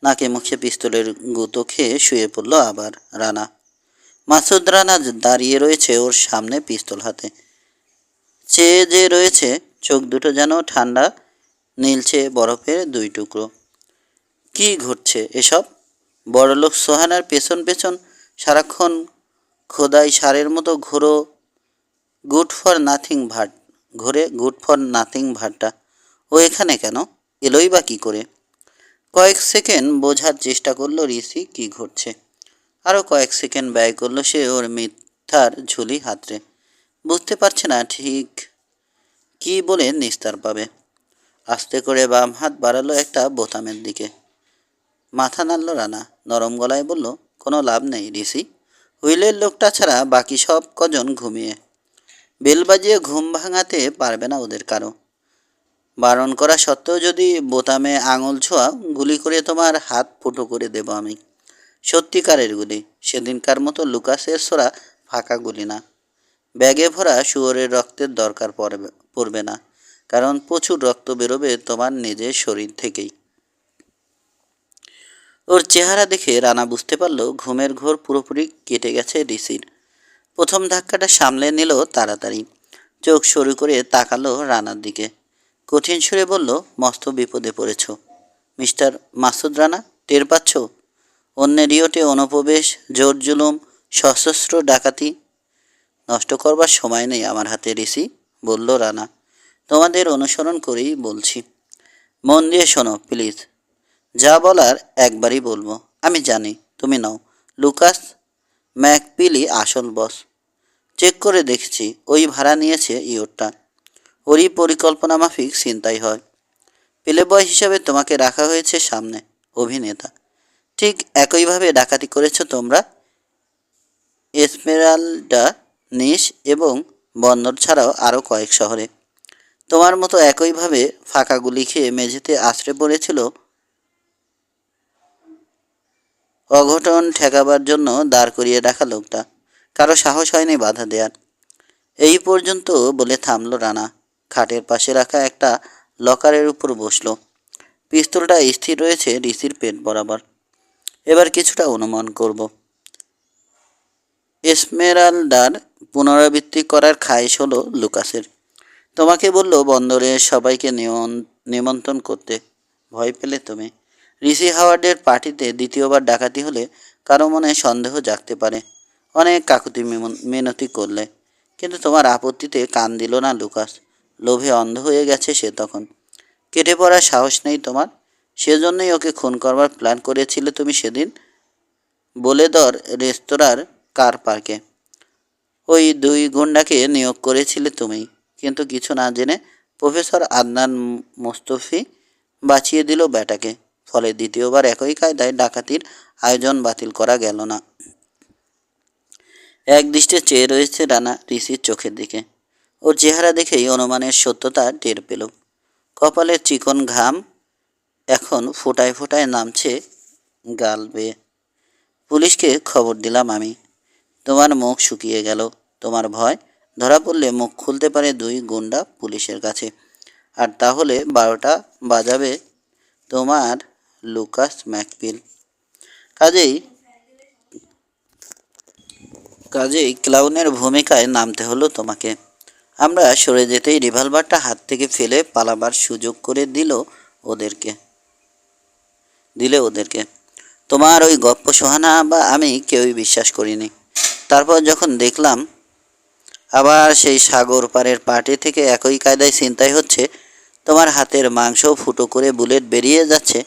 নাকে মুখে পিস্তলের গুঁতো খেয়ে শুয়ে পড়ল আবার রানা। মাসুদ রানা দাঁড়িয়ে রয়েছে ওর সামনে পিস্তল হাতে, চেয়ে যে রয়েছে। চোখ দুটো যেন ঠান্ডা নীলচে বরফের 2 টুকরো। কি ঘটছে এসব? বড়লোক সোহানার পেছন পেছন সারাক্ষণ খোদাই সারের মতো গুড ফর নাথিং ভাট ঘোরে গুড ফর নাথিং ভাটটা ও এখানে কেন এলোই বা কী করে? কয়েক সেকেন্ড বোঝার চেষ্টা করলো ঋষি কি ঘটছে। আরও কয়েক সেকেন্ড ব্যয় করলো সে ওর মিথ্যার ঝুলি হাতড়ে। বুঝতে পারছে না ঠিক কি বলে নিস্তার পাবে। আস্তে করে বাম হাত বাড়ালো একটা বোতামের দিকে। মাথা নাড়ল রানা, নরম গলায় বলল, কোনো লাভ নেই ঋষি। হুইলের লোকটা ছাড়া বাকি সব কজন ঘুমিয়ে। বেল বাজিয়ে ঘুম ভাঙাতে পারবে না ওদের কারো। বারণ করা সত্ত্বেও যদি বোতামে আঙুল ছোঁয়া, গুলি করে তোমার হাত ফুটো করে দেব আমি। সত্যিকারের গুলি, সেদিনকার মতো লুকাসের ছোড়া ফাঁকা গুলি না। ব্যাগে ভরা শুয়োরের রক্তের দরকার পড়বে না, কারণ প্রচুর রক্ত বেরোবে তোমার নিজের শরীর থেকেই। ওর চেহারা দেখে রানা বুঝতে পারল ঘুমের ঘোর পুরোপুরি কেটে গেছে ঋষির। প্রথম ধাক্কাটা সামলে নিল তাড়াতাড়ি। চোখ সরু করে তাকালো রানার দিকে। কঠিন সুরে বলল, মস্ত বিপদে পড়েছ মিস্টার মাসুদ রানা। টের পাচ্ছ? অন্যের ইয়টে অনুপ্রবেশ, জোর জুলুম, সশস্ত্র ডাকাতি। নষ্ট করবার সময় নেই আমার হাতে ঋষি, বলল রানা। তোমাদের অনুসরণ করেই বলছি। মন দিয়ে শোনো প্লিজ। যা বলার একবারই বলবো। আমি জানি তুমি নাও লুকাস ম্যাকপিলি আসল বস। চেক করে দেখেছি, ওই ভাড়া নিয়েছে ইয়টটা। ওরই পরিকল্পনা মাফিক ছিনতাই হয়। প্লে বয় হিসাবে তোমাকে রাখা হয়েছে সামনে, অভিনেতা। ঠিক একইভাবে ডাকাতি করেছ তোমরা এসমেরাল্ডা, নিস এবং বন্দর ছাড়াও আরও কয়েক শহরে। তোমার মতো একইভাবে ফাঁকা গুলি খেয়ে মেঝেতে আছড়ে পড়েছিল অঘটন ঠেকাবার জন্য দাঁড় করিয়ে রাখা লোকটা। কারো সাহস হয়নি বাধা দেয়ার। এই পর্যন্ত বলে থামল রানা। খাটের পাশে রাখা একটা লকারের উপর বসল। পিস্তলটা স্থির রয়েছে ঋষির পেট বরাবর। এবার কিছুটা অনুমান করব। এসমেরালডার পুনরাবৃত্তি করার খায়েশ হলো লুকাসের। তোমাকে বলল বন্দরের সবাইকে নিমন্ত্রণ করতে। ভয় পেলে তুমি। ঋষি হাওয়ার্ডের পার্টিতে দ্বিতীয়বার ডাকাতি হলে কারো মনে সন্দেহ জাগতে পারে। অনেক কাকুতি মিনতি করলে, কিন্তু তোমার আপত্তিতে কান দিল না লুকাস। লোভে অন্ধ হয়ে গেছে সে তখন। কেটে পড়ার সাহস নেই তোমার। সেজন্যই ওকে খুন করবার প্ল্যান করেছিলে তুমি সেদিন বোলেদর রেস্তোরাঁর কার পার্কে। ওই 2 গুন্ডাকে নিয়োগ করেছিলে তুমি, কিন্তু কিছু না জেনে প্রফেসর আদনান মোস্তফি বাঁচিয়ে দিল ব্যাটাকে। ফলে দ্বিতীয়বার একই কায়দায় ডাকাতির আয়োজন বাতিল করা গেল না। এক দৃষ্টে চেয়ে রয়েছে রানা ঋষির চোখের দিকে। ওর চেহারা দেখেই অনুমানের সত্যতা টের পেল। কপালের চিকন ঘাম এখন ফোঁটায় ফোঁটায় নামছে গাল বেয়ে। পুলিশকে খবর দিলাম আমি। তোমার মুখ শুকিয়ে গেল। তোমার ভয় ধরা পড়লে মুখ খুলতে পারে 2 গুন্ডা পুলিশের কাছে, আর তাহলে 12টা বাজাবে তোমার লুকাস ম্যাকপিল। কাজেই কাজেই ক্লাউনের ভূমিকায় নামতে হলো তোমাকে। আমরা সরে যেতেই রিভলভারটা হাত থেকে ফেলে পালাবার সুযোগ করে দিলে ওদেরকে। তোমার ওই গপ্প সোহানা বা আমি কেউই বিশ্বাস করিনি। তারপর যখন দেখলাম আবার সেই সাগর পাড়ের পার্টি থেকে একই কায়দায় ছিনতাই হচ্ছে, তোমার হাতের মাংসও ফুটো করে বুলেট বেরিয়ে যাচ্ছে,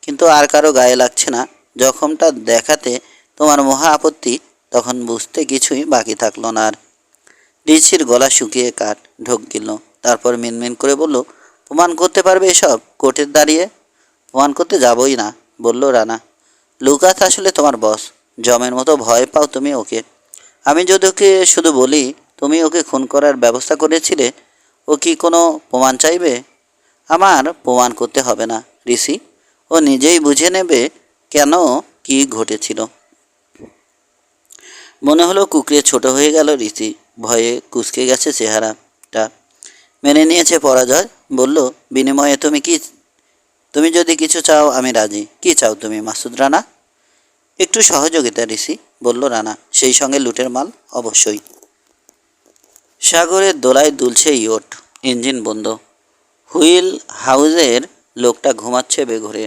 কিন্তু আর কারো গায়ে লাগছে না, জখমটা দেখাতে তোমার মহা আপত্তি, তখন বুঝতে কিছুই বাকি থাকলো না আর। রিচির গলা শুকিয়ে কাঠ ঢোক গেল। তারপর মিনমিন করে বলল, প্রমাণ করতে পারবে এসব কোর্টের দাঁড়িয়ে? প্রমাণ করতে যাবই না, বলল রানা। লুকাস আসলে তোমার বস, জমের মতো ভয় পাও তুমি ওকে। আমি যদি ওকে শুধু বলি তুমি ওকে খুন করার ব্যবস্থা করেছিলে, ও কি কোনো প্রমাণ চাইবে? আমার প্রমাণ করতে হবে না ঋষি, ও নিজেই বুঝে নেবে কেন কি ঘটেছিল। মনে হলো কুকড়ে ছোট হয়ে গেল ঋষি, ভয়ে কুঁচকে গেছে চেহারাটা। মেনে নিয়েছে পরাজয়, বলল, বিনিময়ে তুমি যদি কিছু চাও আমি রাজি। কি চাও তুমি মাসুদ রানা? একটু সহযোগিতা ঋষি, বলল রানা, সেই সঙ্গে লুটের মাল অবশ্যই। সাগরের দোলায় দুলছে ইয়ট, ইঞ্জিন বন্ধ। হুইল হাউজের লোকটা ঘুমাচ্ছে বেঘরে।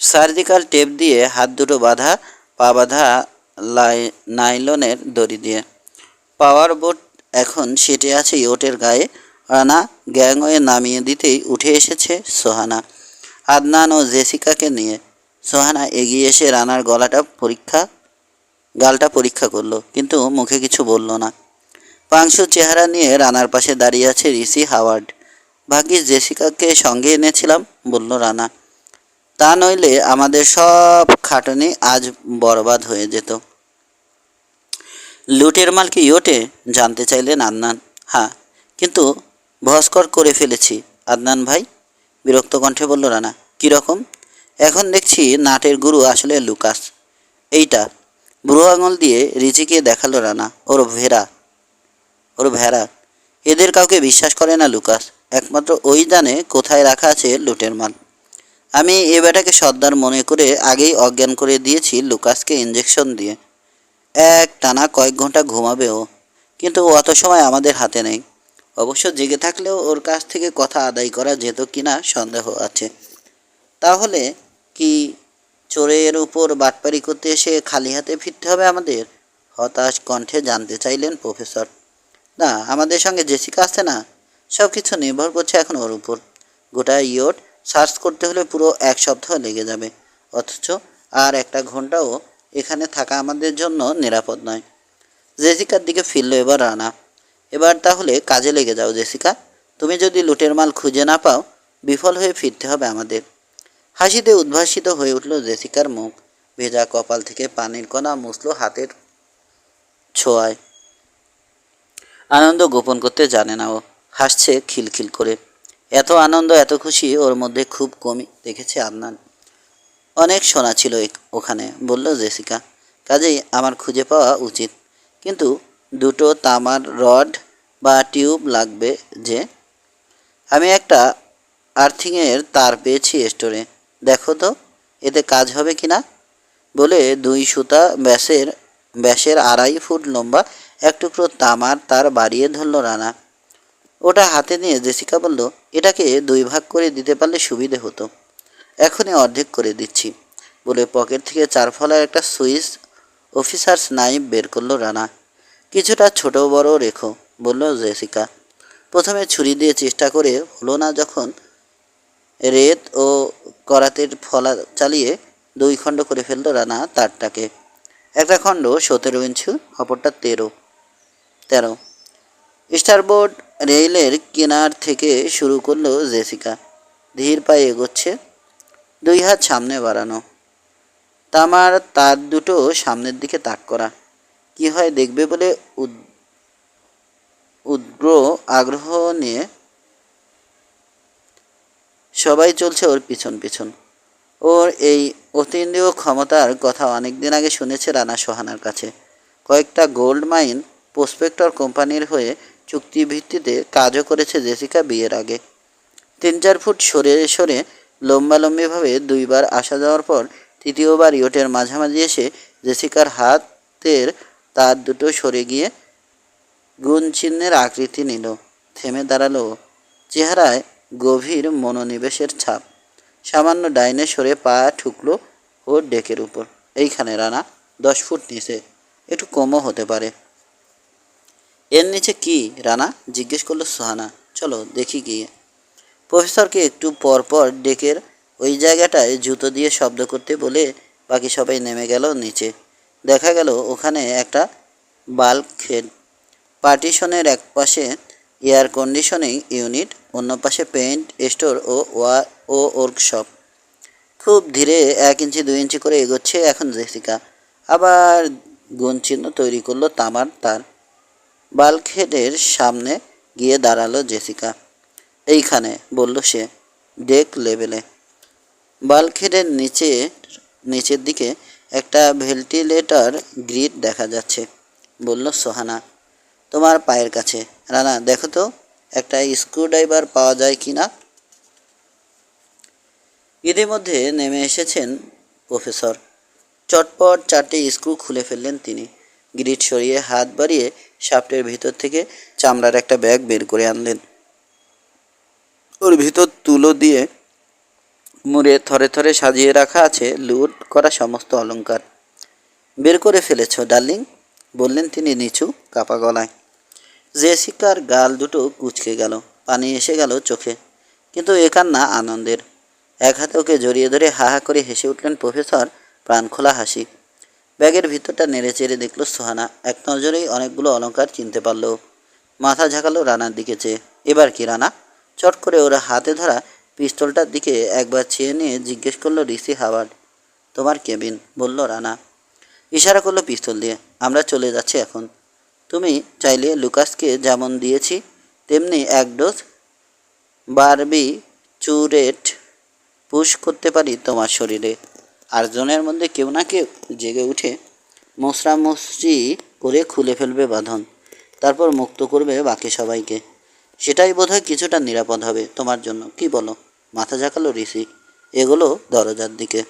সার্জিক্যাল টেপ দিয়ে হাত দুটো বাঁধা, পা বাঁধা নাইলনের দড়ি দিয়ে। পাওয়ার বোট এখন সেটে আছে ইয়টের গায়ে। রানা গ্যাংওয়ে নামিয়ে দিতেই উঠে এসেছে সোহানা, আদনান ও জেসিকাকে নিয়ে। সোহানা এগিয়ে এসে রানার গালটা পরীক্ষা করলো, কিন্তু মুখে কিছু বলল না। পাংশু চেহারা নিয়ে রানার পাশে দাঁড়িয়ে আছে ঋষি হাওয়ার্ড। ভাগ্যিস জেসিকাকে সঙ্গে এনেছিলাম, বলল রানা, তা নইলে আমাদের সব খাটনি আজ বরবাদ হয়ে যেত। লুটের মাল কি ইয়োটে? জানতে চাইলেন আদনান। হ্যাঁ, কিন্তু ভস্কর করে ফেলেছি আদনান ভাই, বিরক্ত কণ্ঠে বলল রানা। কীরকম? এখন দেখছি নাটের গুরু আসলে লুকাস। এইটা বুড়ো আঙুল দিয়ে রিচিকে দেখালো রানা। ওর ভেড়া। এদের কাউকে বিশ্বাস করে না লুকাস, একমাত্র ওই জানে কোথায় রাখা আছে লুটের মাল। আমি এ বেটাকে সর্দার মনে করে আগেই অজ্ঞান করে দিয়েছি লুকাসকে ইঞ্জেকশন দিয়ে। এক টানা কয়েক ঘন্টা ঘুমাবে ও, কিন্তু অত সময় আমাদের হাতে নেই। অবশ্য জেগে থাকলেও ওর কাছ থেকে কথা আদায় করা যেত কিনা সন্দেহ আছে। তাহলে কি চোরের উপর বাটপারি করতে এসে খালি হাতে ফিরতে হবে আমাদের? হতাশ কণ্ঠে জানতে চাইলেন প্রফেসর। না, আমাদের সঙ্গে জেসিকা আসছে না, সব কিছু নির্ভর করছে এখন ওর উপর। গোটা ইয়ট সার্চ করতে হলে পুরো 1 সপ্তাহ লেগে যাবে, অথচ আর 1 ঘন্টাও এখানে থাকা আমাদের জন্য নিরাপদ নয়। জেসিকার দিকে ফিরল এবার রানা। এবার তাহলে কাজে লেগে যাও জেসিকা, তুমি যদি লুটের মাল খুঁজে না পাও, বিফল হয়ে ফিরতে হবে আমাদের। হাসিতে উদ্ভাসিত হয়ে উঠল জেসিকার মুখ, ভেজা কপাল থেকে পানির কণা মুছল হাতের ছোঁয়ায়। আনন্দ গোপন করতে জানে না ও, হাসছে খিলখিল করে। এত আনন্দ, এত খুশি ওর মধ্যে খুব কমই দেখেছে আদনান। অনেক সোনা ছিল ওখানে, বলল জেসিকা, কাজেই আমার খুঁজে পাওয়া উচিত। কিন্তু 2টো তামার রড বা টিউব লাগবে যে। আমি একটা আর্থিংয়ের তার পেয়েছি স্টোরে, দেখো তো এতে কাজ হবে কি না। বলে 2 সুতা ব্যাসের 2.5 ফুট লম্বা এক টুকরো তামার তার বাড়িয়ে ধরল রানা। ওটা হাতে নিয়ে জেসিকা বলল, এটাকে 2 ভাগ করে দিতে পারলে সুবিধে হতো। এখনই অর্ধেক করে দিচ্ছি, বলে পকেট থেকে 4 ফলার একটা সুইস অফিসার্স নাইফ বের করলো রানা। কিছুটা ছোট বড় রেখো, বলল জেসিকা। প্রথমে ছুরি দিয়ে চেষ্টা করে হলো না, যখন রেত ও করাতের ফলা চালিয়ে 2 খণ্ড করে ফেলল রানা তারটাকে। একটা খণ্ড 17 ইঞ্চি, অপরটা 13। স্টারবোর্ড রেইলের কিনার থেকে শুরু করলো জেসিকা। ধীর পায়ে এগোচ্ছে, 2 হাত সামনে বাড়ানো, তামার তার দুটো সামনের দিকে তাক করা। কি হয় দেখবে বলে উগ্র আগ্রহ নিয়ে সবাই চলছে ওর পিছন পিছন। ওর এই অতীন্দ্রিয় ক্ষমতার কথা অনেকদিন আগে শুনেছে রানা সোহানার কাছে। কয়েকটা গোল্ড মাইন প্রসপেক্টর কোম্পানির হয়ে চুক্তি ভিত্তিতে কাজও করেছে জেসিকা বিয়ের আগে। 3-4 ফুট সরে সরে লম্বালম্বিভাবে 2 বার আসা যাওয়ার পর 3য়বার ইয়টের মাঝামাঝি এসে জেসিকার হাতের তার দুটো সরে গিয়ে গুণ চিহ্নের আকৃতি নিল, থেমে দাঁড়ালো। চেহারায় গভীর মনোনিবেশের ছাপ। সামান্য ডাইনে সরে পা ঠুকলো ওর ডেকের উপর। এইখানে রানা, 10 ফুট নিচে, একটু কমও হতে পারে। এর নিচে কি রানা? জিজ্ঞেস করলো সোহানা। চলো দেখি গিয়ে। প্রফেসরকে একটু পর পর ডেকের ওই জায়গাটায় জুতো দিয়ে শব্দ করতে বলে বাকি সবাই নেমে গেল নিচে। দেখা গেল ওখানে একটা বাল্কহেড। পার্টিশনের এক পাশে এয়ার কন্ডিশনিং ইউনিট, অন্য পাশে পেইন্ট স্টোর ও ওয়ার্কশপ। খুব ধীরে 1 ইঞ্চি 2 ইঞ্চি করে এগোচ্ছে এখন জেসিকা। আবার গুণচিহ্ন তৈরি করলো তামার তার। বাল্কহেডের সামনে গিয়ে দাঁড়ালো জেসিকা। এইখানে, বলল সে, ডেক লেভেলে। বাল্কহেডের নিচের দিকে একটা ভেন্টিলেটর গ্রিড দেখা যাচ্ছে, বলল সোহানা। তোমার পায়ের কাছে। রানা, দেখো তো একটা স্ক্রুড্রাইভার পাওয়া যায় কি না। ইতিমধ্যে নেমে এসেছেন প্রফেসর। চটপট 4টে স্ক্রু খুলে ফেললেন তিনি। গ্রিড সরিয়ে হাত বাড়িয়ে শাফটের ভিতর থেকে চামড়ার একটা ব্যাগ বের করে আনলেন। ওর ভিতর তুলো দিয়ে মুড়ে থরে থরে সাজিয়ে রাখা আছে লুট করা সমস্ত অলংকার। বের করে ফেলেছ ডার্লিং, বললেন তিনি নিচু কাপা গলায়। জেসিকার গাল দুটো কুঁচকে গেল, পানি এসে গেল চোখে, কিন্তু এ কান্না আনন্দের। এক হাতে ওকে জড়িয়ে ধরে হা হা করে হেসে উঠলেন প্রফেসর, প্রাণখোলা হাসি। ব্যাগের ভিতরটা নেড়ে চেড়ে দেখল সোহানা। এক নজরেই অনেকগুলো অলংকার চিনতে পারল। মাথা ঝাঁকালো রানার দিকে চেয়ে। এবার কি রানা? চট করে ওরা হাতে ধরা পিস্তলটার দিকে একবার চেয়ে নিয়ে জিজ্ঞেস করলো রিসি হাওয়ার্ড। তোমার কেবিন, বলল রানা। ইশারা করলো পিস্তল দিয়ে। আমরা চলে যাচ্ছি এখন। তুমি চাইলে লুকাসকে যেমন দিয়েছি তেমনি 1 ডোজ বারবিচুরেট পুশ করতে পারি তোমার শরীরে। 8 জনের মধ্যে কেউ না কেউ জেগে উঠে মোছড়ামুছড়ি করে খুলে ফেলবে বাঁধন, তারপর মুক্ত করবে বাকি সবাইকে। সেটাই বোধহয় কিছুটা নিরাপদ হবে তোমার জন্য, কি বলো? মাথা ঝাঁকালো রিসি। এগুলো দরজার দিকে।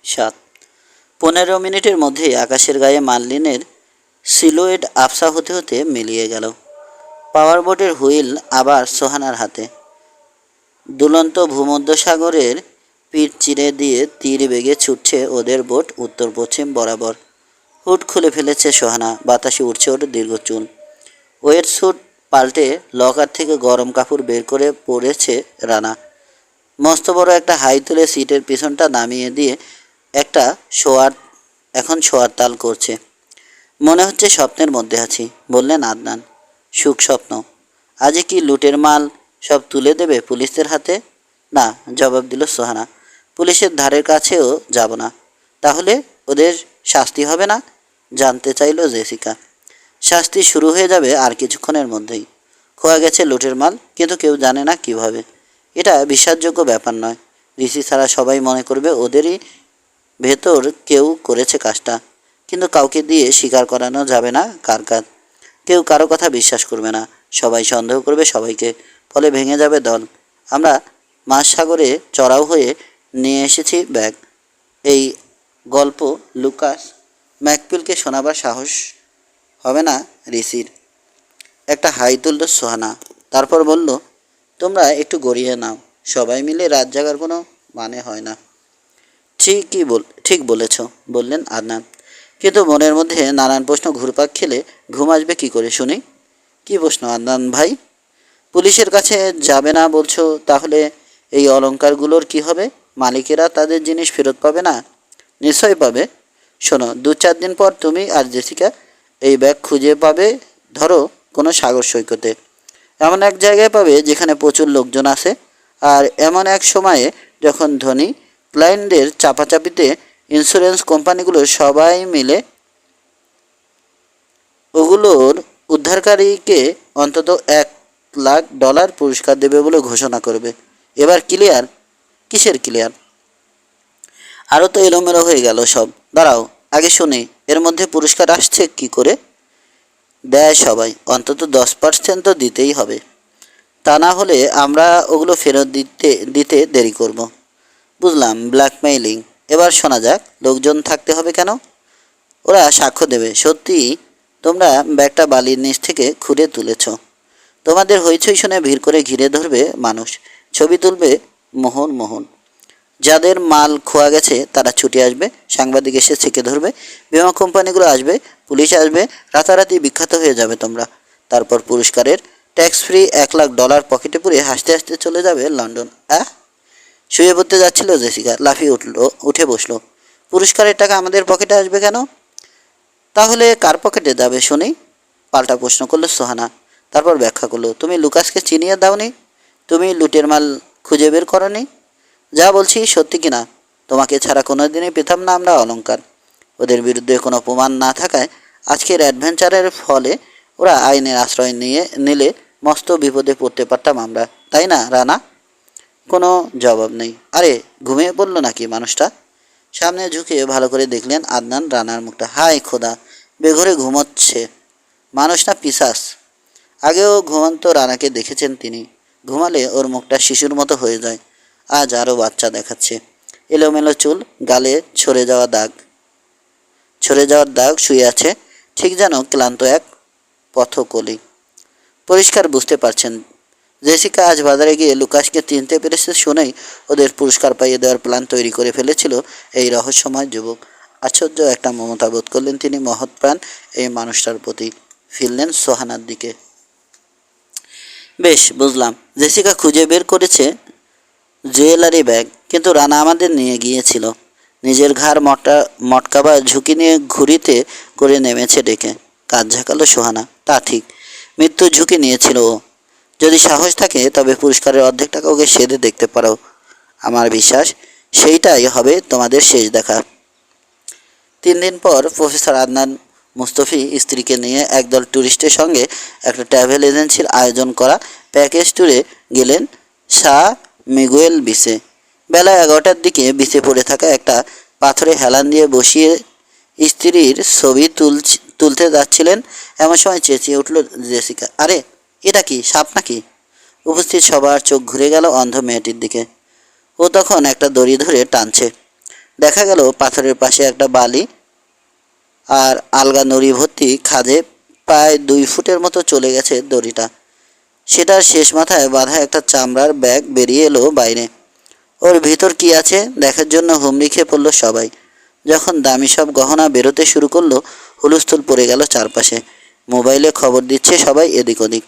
7-15 মিনিটের মধ্যেই আকাশের গায়ে মার্লিনের সিলুয়েট আবসা হতে হতে মিলিয়ে গেল। পাওয়ার বোটের হুইল আবার সোহানার হাতে। দুলন্ত ভূমধ্যসাগরের পিঠ চিরে দিয়ে তীর বেগে ছুটছে ওদের বোট উত্তর পশ্চিম বরাবর। হুড খুলে ফেলেছে সোহানা, বাতাসে উঠছে ওর দীর্ঘ চুল। ওয়েট স্যুট পাল্টে লকার থেকে গরম কাপড় বের করে পরেছে রানা। মস্ত বড় একটা হাই তুলে সিটের পিছনটা নামিয়ে দিয়ে একটা এখন শোয়ার তাল করছে। মনে হচ্ছে স্বপ্নের মধ্যে আছি, বললেন আদনান। সুখ স্বপ্ন। আজই কি লুটের মাল সব তুলে দেবে পুলিশদের হাতে? না, জবাব দিল সোহানা। পুলিশের ধারের কাছেও যাব না। তাহলে ওদের শাস্তি হবে না? জানতে চাইল জেসিকা। শাস্তি শুরু হয়ে যাবে আর কিছুক্ষণের মধ্যেই। খোয়া গেছে লুটের মাল, কিন্তু কেউ জানে না কিভাবে। এটা বিশ্বাসযোগ্য ব্যাপার নয়। রিসি ছাড়া সবাই মনে করবে ওদেরই ভেতর কেউ করেছে কাজটা, কিন্তু কাউকে দিয়ে স্বীকার করানো যাবে না কার কাজ। কেউ কারো কথা বিশ্বাস করবে না, সবাই সন্দেহ করবে সবাইকে, ফলে ভেঙে যাবে দল। আমরা মাঝসাগরে চড়াও হয়ে নিয়ে এসেছি ব্যাগ। এই গল্প লুকাস ম্যাকপিলকে শোনাবার সাহস হবে না রিসির। একটা হাই তুলল সোহানা, তারপর বলল, তোমরা একটু গড়িয়ে নাও। সবাই মিলে রাত জাগার কোনো মানে হয় না। ঠিক বলেছ, বললেন আদনান। কিন্তু মনের মধ্যে নানান প্রশ্ন ঘুরপাক খেলে ঘুম আসবে কী করে শুনি? কী প্রশ্ন আদনান ভাই? পুলিশের কাছে যাবে না বলছো, তাহলে এই অলংকারগুলোর কি হবে? মালিকেরা তাদের জিনিস ফেরত পাবে না? নিশ্চয় পাবে। শোনো, 2-4 দিন পর তুমি আর জেসিকা এই ব্যাগ খুঁজে পাবে, ধরো কোনো সাগর সৈকতে। এমন এক জায়গায় পাবে যেখানে প্রচুর লোকজন আছে, আর এমন এক সময়ে যখন ধনী ক্লায়েন্টদের চাপাচাপিতে ইন্স্যুরেন্স কোম্পানিগুলো সবাই মিলে ওগুলোর উদ্ধারকারীকে অন্তত $1,00,000 পুরস্কার দেবে বলে ঘোষণা করবে। এবার ক্লিয়ার? কিসের ক্লিয়ার? আরও তো এলোমেলো হয়ে গেল সব। দাঁড়াও, আগে শুনি, এর মধ্যে পুরস্কার আসছে কি করে? দেয় সবাই, অন্তত 10% তো দিতেই হবে। তা না হলে আমরা ওগুলো ফেরত দিতে দেরি করব। বুঝলাম, ব্ল্যাকমেইলিং। এবার শোনা যাক, লোকজন থাকতে হবে কেন? ওরা সাক্ষ্য দেবে, সত্যি তোমরা ব্যাগটা বালির নিচ থেকে খুঁড়ে তুলেছ। তোমাদের হইচই শুনে ভিড় করে ঘিরে ধরবে মানুষ, ছবি তুলবে মোহন মোহন। যাদের মাল খোয়া গেছে তারা ছুটে আসবে, সাংবাদিক এসে ছেঁকে ধরবে, বিমা কোম্পানিগুলো আসবে, পুলিশ আসবে, রাতারাতি বিখ্যাত হয়ে যাবে তোমরা। তারপর পুরস্কারের ট্যাক্স ফ্রি $1,00,000 পকেটে পুরে হাসতে হাসতে চলে যাবে লন্ডন। শুয়ে পড়তে যাচ্ছিল জেসিকা, লাফিয়ে উঠে বসলো। পুরস্কারের টাকা আমাদের পকেটে আসবে কেন? তাহলে কার পকেটে যাবে শুনি? পাল্টা প্রশ্ন করলো সোহানা। তারপর ব্যাখ্যা করলো, তুমি লুকাসকে চিনিয়ে দাওনি, তুমি লুটের মাল খুঁজে বের করনি। যা বলছি সত্যি কিনা? তোমাকে ছাড়া কোনোদিনই পেতাম না আমরা অলংকার। ওদের বিরুদ্ধে কোনো প্রমাণ না থাকায় আজকের অ্যাডভেঞ্চারের ফলে ওরা আইনের আশ্রয় নিলে মস্ত বিপদে পড়তে পারতাম আমরা, তাই না রানা? কোনো জবাব নেই। আরে ঘুমিয়ে পড়লো নাকি মানুষটা? সামনে ঝুঁকে ভালো করে দেখলেন আদনান রানার মুখটা। হায় খোদা, বেঘরে ঘুমোচ্ছে মানুষ না পিশাচ। আগেও ঘুমন্ত রানাকে দেখেছেন তিনি, ঘুমালে ওর মুখটা শিশুর মতো হয়ে যায়। আজ আরও বাচ্চা দেখাচ্ছে। এলোমেলো চুল, গালে ছড়ে যাওয়ার দাগ শুয়ে আছে, ঠিক যেন ক্লান্ত এক পথকলি। পরিষ্কার বুঝতে পারছেন জেসিকা আজ বাজারে গিয়ে লুকাসকে চিনতে পেরেছে শুনেই ওদের পুরস্কার পাইয়ে দেওয়ার প্ল্যান তৈরি করে ফেলেছিল এই রহস্যময় যুবক। আশ্চর্য একটা মমতা বোধ করলেন তিনি মহৎ প্রাণ এই মানুষটার প্রতি। ফিরলেন সোহানার দিকে। বেশ বুঝলাম, জেসিকা খুঁজে বের করেছে জুয়েলারি ব্যাগ, কিন্তু রানা আমাদের নিয়ে গিয়েছিল। নিজের ঘাড় মটকাবার ঝুঁকি নিয়ে ঘুরিতে করে নেমেছে ডেকে। কাজ ঝাঁকালো সোহানা। তা ঠিক, মৃত্যুর ঝুঁকি নিয়েছিল ও। যদি সাহস থাকে তবে পুরস্কারের অর্ধেক টাকা ওকে সেধে দেখতে পারো। আমার বিশ্বাস সেইটাই হবে তোমাদের শেষ দেখা। 3 দিন পর প্রফেসর আদনান মুস্তফি স্ত্রীকে নিয়ে একদল ট্যুরিস্টের সঙ্গে একটা ট্রাভেল এজেন্সির আয়োজন করা প্যাকেজ ট্যুরে গেলেন শাহ মিগুয়েল বিচে। বেলা 11টার দিকে বিচে পড়ে থাকা একটা পাথরে হেলান দিয়ে বসিয়ে স্ত্রীর ছবি তুলতে যাচ্ছিলেন, এমন সময় চেঁচিয়ে উঠল জেসিকা, আরে এটা কি, সাপ নাকি? উপস্থিত সবার চোখ ঘুরে গেল অন্ধ মেয়েটির দিকে। ও তখন একটা দড়ি ধরে টানছে। দেখা গেল পাথরের পাশে একটা বালি আর আলগা নড়ি ভর্তি খাদে প্রায় 2 ফুটের মতো চলে গেছে দড়িটা। সেটার শেষ মাথায় বাঁধা একটা চামড়ার ব্যাগ বেরিয়ে এলো বাইরে। ওর ভিতর কি আছে দেখার জন্য হুমড়ি খেয়ে পড়ল সবাই। যখন দামি সব গহনা বেরোতে শুরু করলো, হুলস্থুল পড়ে গেল চারপাশে। মোবাইলে খবর দিচ্ছে সবাই এদিক ওদিক।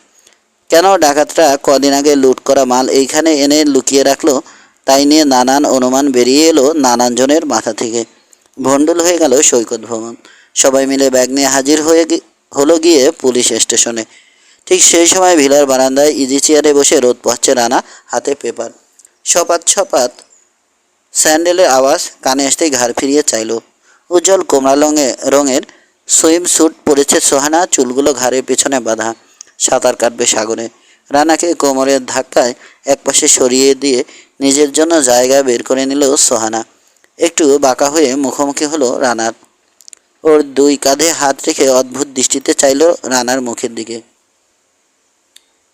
কেন ডাকাতরা কদিন আগে লুট করা মাল এইখানে এনে লুকিয়ে রাখলো, তাই নিয়ে নানান অনুমান বেরিয়ে এলো নানান জনের মাথা থেকে। ভণ্ডুল হয়ে গেল সৈকত ভবন। সবাই মিলে ব্যাগ নিয়ে হাজির হলো গিয়ে পুলিশ স্টেশনে। ঠিক সেই সময় ভিলার বারান্দায় ইজি চেয়ারে বসে রোদ পোহাচ্ছে রানা, হাতে পেপার। ছপাত স্যান্ডেলের আওয়াজ কানে আসতেই ঘাড় ফিরিয়ে চাইল। উজ্জ্বল কমলা রঙের সুইম স্যুট পরেছে সোহানা, চুলগুলো ঘাড়ের পেছনে বাঁধা। সাঁতার কাটবে সাগরে। রানাকে কোমরের ধাক্কায় একপাশে সরিয়ে দিয়ে নিজের জন্য জায়গা বের করে নিল সোহানা। একটু বাঁকা হয়ে মুখোমুখি হলো রানার। ওর 2 কাঁধে হাত রেখে অদ্ভুত দৃষ্টিতে চাইল রানার মুখের দিকে।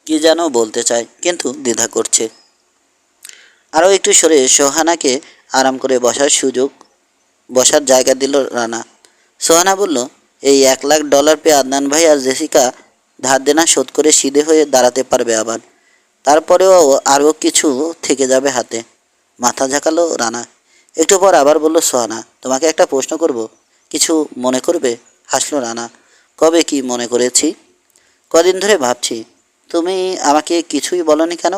কি যেন বলতে চায়, কিন্তু দ্বিধা করছে। আরও একটু সরে সোহানাকে আরাম করে বসার জায়গা দিল রানা। সোহানা বলল, এই $1,00,000 পেয়ে আদনান ভাই আর জেসিকা ধার দেনা শোধ করে সিধে হয়ে দাঁড়াতে পারবে আবার। তারপরেও আরও কিছু থেকে যাবে হাতে। মাথা ঝাঁকালো রানা। একটু পর আবার বলল সোহানা, তোমাকে একটা প্রশ্ন করব, কিছু মনে করবে? হাসলো রানা। কবে কি মনে করেছি? কদিন ধরে ভাবছি। তুমি আমাকে কিছুই বলনি কেন?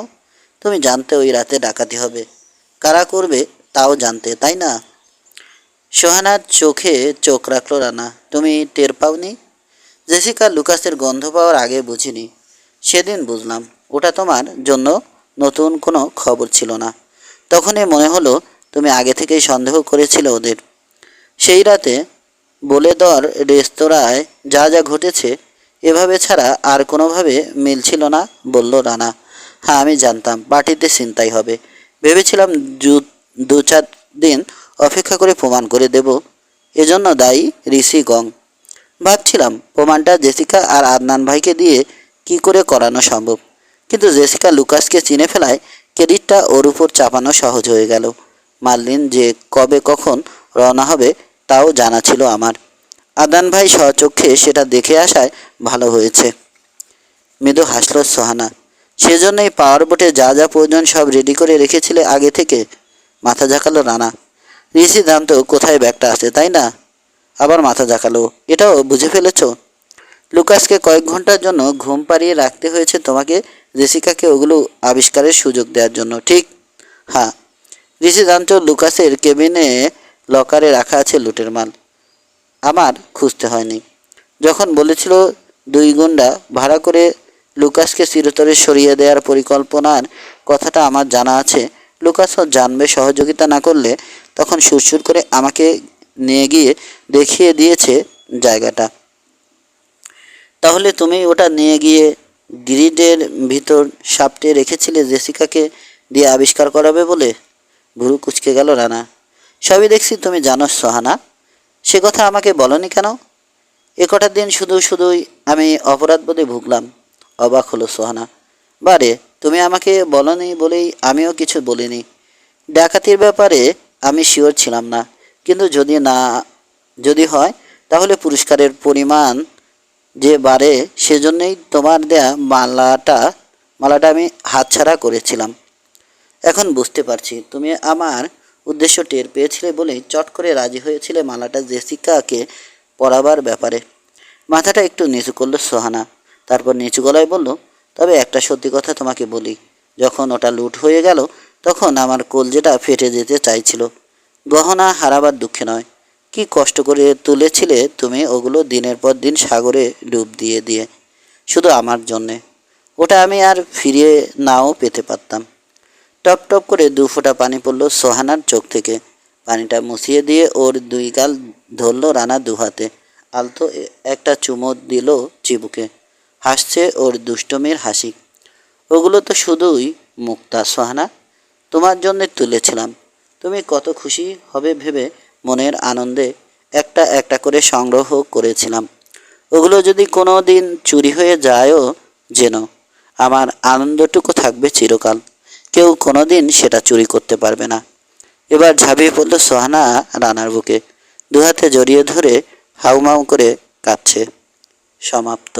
তুমি জানতে ওই রাতে ডাকাতি হবে, কারা করবে তাও জানতে, তাই না? সোহানার চোখে চোখ রাখলো রানা। তুমি টের পাওনি? জেসিকা লুকাসের গন্ধ পাওয়ার আগে বুঝিনি। সেদিন বুঝলাম ওটা তোমার জন্য নতুন কোনো খবর ছিল না। তখনই মনে হলো তুমি আগে থেকেই সন্দেহ করেছিলে ওদের। সেই রাতে বলে দেওয়ার রেস্তোরাঁয় যা যা ঘটেছে, এভাবে ছাড়া আর কোনোভাবে মিলছিল না, বলল রানা। হ্যাঁ আমি জানতাম পার্টিতে ছিনতাই হবে। ভেবেছিলাম 2-4 দিন অপেক্ষা করে প্রমাণ করে দেব। এজন্য দায়ী ঋষি গং। ভাবছিলাম প্রমাণটা জেসিকা আর আদনান ভাইকে দিয়ে কি করে করানো সম্ভব, কিন্তু জেসিকা লুকাসকে চিনে ফেলায় ক্রেডিটটা ওর উপর চাপানো সহজ হয়ে গেল। মার্লিন যে কবে কখন রওনা হবে তাও জানা ছিল আমার। আদান ভাই স্বচক্ষে সেটা দেখে আসায় ভালো হয়েছে। মৃদু হাসল সোহানা। সেজন্যই পাওয়ার বোটে যা যা প্রয়োজন সব রেডি করে রেখেছিলে আগে থেকে? মাথা ঝাঁকালো রানা। ঋষি জানতো কোথায় ব্যাগটা আছে, তাই না? আবার মাথা ঝাঁকালো। এটাও বুঝে ফেলেছ? লুকাসকে কয়েক ঘন্টার জন্য ঘুম পাড়িয়ে রাখতে হয়েছে তোমাকে, জেসিকাকে ওগুলো আবিষ্কারের সুযোগ দেওয়ার জন্য, ঠিক? হ্যাঁ। ঋষি জানতো লুকাসের কেবিনে লকারে রাখা আছে লুটের মাল। আমার খুঁজতে হয়নি। যখন বলেছিল 2 গুন্ডা ভাড়া করে লুকাসকে চিরতরে সরিয়ে দেওয়ার পরিকল্পনার কথাটা আমার জানা আছে, লুকাসও জানবে সহযোগিতা না করলে, তখন সুরসুর করে আমাকে নিয়ে গিয়ে দেখিয়ে দিয়েছে জায়গাটা। তাহলে তুমি ওটা নিয়ে গিয়ে গ্রিডের ভিতর সাপটে রেখেছিলে জেসিকাকে দিয়ে আবিষ্কার করাবে বলে? ভুরু কুঁচকে গেল রানা। সবই দেখছি তুমি জানো সোহানা, সে কথা আমাকে বলনি কেন? এ কটা দিন শুধুই আমি অপরাধবোধে ভুগলাম। অবাক হলো সোহানা। বারে, তুমি আমাকে বলনি বলেই আমিও কিছু বলিনি। ডাকাতির ব্যাপারে আমি শিওর ছিলাম না, কিন্তু যদি হয় তাহলে পুরস্কারের পরিমাণ যে বাড়ে সেজন্যই তোমার দেয়া মালাটা আমি হাতছাড়া করেছিলাম। এখন বুঝতে পারছি তুমি আমার উদ্দেশ্য টের পেয়েছিলে বলেই চট করে রাজি হয়েছিলে মালাটা জেসিকাকে পরাবার ব্যাপারে। মাথাটা একটু নিচু করলো সোহানা, তারপর নিচু গলায় বলল, তবে একটা সত্যি কথা তোমাকে বলি, যখন ওটা লুট হয়ে গেল তখন আমার কলজেটা ফেটে যেতে চাইছিল। গহনা হারাবার দুঃখে নয়। কি কষ্ট করে তুলেছিলে তুমি ওগুলো দিনের পর দিন সাগরে ডুব দিয়ে শুধু আমার জন্যে। ওটা আমি আর ফিরিয়ে নাও পেতে পারতাম। টপ টপ করে 2 ফোঁটা পানি পড়ল সোহানার চোখ থেকে। পানিটা মুছিয়ে দিয়ে ওর 2 গাল ধরল রানা 2 হাতে। আলতো একটা চুমো দিল চিবুকে। হাসছে ওর দুষ্টমির হাসি। ওগুলো তো শুধুই মুক্তা সোহানা, তোমার জন্যে তুলেছিলাম। তুমি কত খুশি হবে ভেবে মনের আনন্দে একটা একটা করে সংগ্রহ করেছিলাম। ওগুলো যদি কোনো দিন চুরি হয়ে যায়ও যেন, আমার আনন্দটুকু থাকবে চিরকাল। কেউ কোনো দিন সেটা চুরি করতে পারবে না। এবার ঝাঁপিয়ে পড়ল সোহানা রানার বুকে। 2 হাতে জড়িয়ে ধরে হাউমাউ করে কাঁদছে। সমাপ্ত।